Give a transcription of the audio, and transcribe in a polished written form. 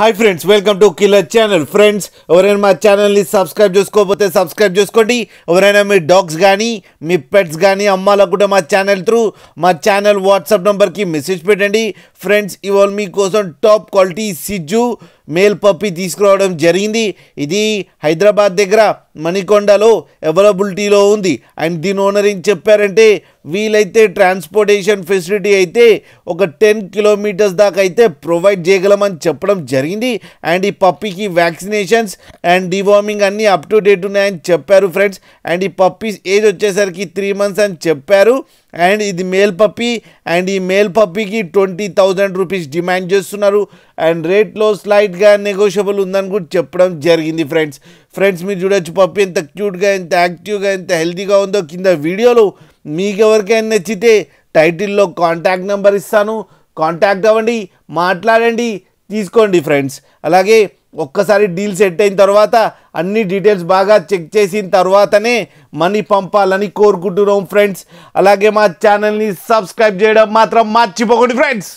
Hi friends, welcome to killer channel. Friends, ఎవరైనా మా ఛానల్ని సబ్స్క్రైబ్ చేసుకోకపోతే సబ్స్క్రైబ్ చేసుకోండి. ఎవరైనా మీ డాగ్స్ కానీ మీ పెట్స్ కానీ అమ్మాలనుకుంటే మా ఛానల్ త్రూ మా ఛానల్ వాట్సాప్ నెంబర్కి మెసేజ్ పెట్టండి. ఫ్రెండ్స్, ఇవాళ మీకోసం టాప్ క్వాలిటీ సిజ్జు మేల్ పప్పి తీసుకురావడం జరిగింది. ఇది హైదరాబాద్ దగ్గర మణికొండలో అవైలబిలిటీలో ఉంది. అండ్ దీని ఓనర్ ఏం చెప్పారంటే, వీలైతే ట్రాన్స్పోర్టేషన్ ఫెసిలిటీ అయితే ఒక 10 కిలోమీటర్స్ దాకా అయితే ప్రొవైడ్ చేయగలమని చెప్పడం జరిగింది. అండ్ ఈ పప్పీకి వ్యాక్సినేషన్స్ అండ్ డివార్మింగ్ అన్నీ అప్ టు డేట్ ఉన్నాయని చెప్పారు ఫ్రెండ్స్. అండ్ ఈ పప్పీ ఏజ్ వచ్చేసరికి 3 months అని చెప్పారు. అండ్ ఇది మేల్ పప్పీ. అండ్ ఈ మేల్ పప్పీకి 20,000 రూపీస్ డిమాండ్ చేస్తున్నారు. అండ్ రేట్లో స్లైట్గా నెగోషియబుల్ ఉందని కూడా చెప్పడం జరిగింది ఫ్రెండ్స్, మీరు చూడొచ్చు పప్పీ ఎంత క్యూట్గా, ఎంత యాక్టివ్గా, ఎంత హెల్తీగా ఉందో. కింద వీడియోలో మీకు ఎవరికైనా నచ్చితే టైటిల్లో కాంటాక్ట్ నెంబర్ ఇస్తాను, కాంటాక్ట్ అవ్వండి, మాట్లాడండి, తీసుకోండి ఫ్రెండ్స్. అలాగే ఒక్కసారి డీల్ సెట్ అయిన తర్వాత అన్ని డీటెయిల్స్ బాగా చెక్ చేసిన తర్వాతనే మనీ పంపాలని కోరుకుంటున్నాం ఫ్రెండ్స్. అలాగే మా ఛానల్ని సబ్స్క్రైబ్ చేయడం మాత్రం మర్చిపోకండి ఫ్రెండ్స్.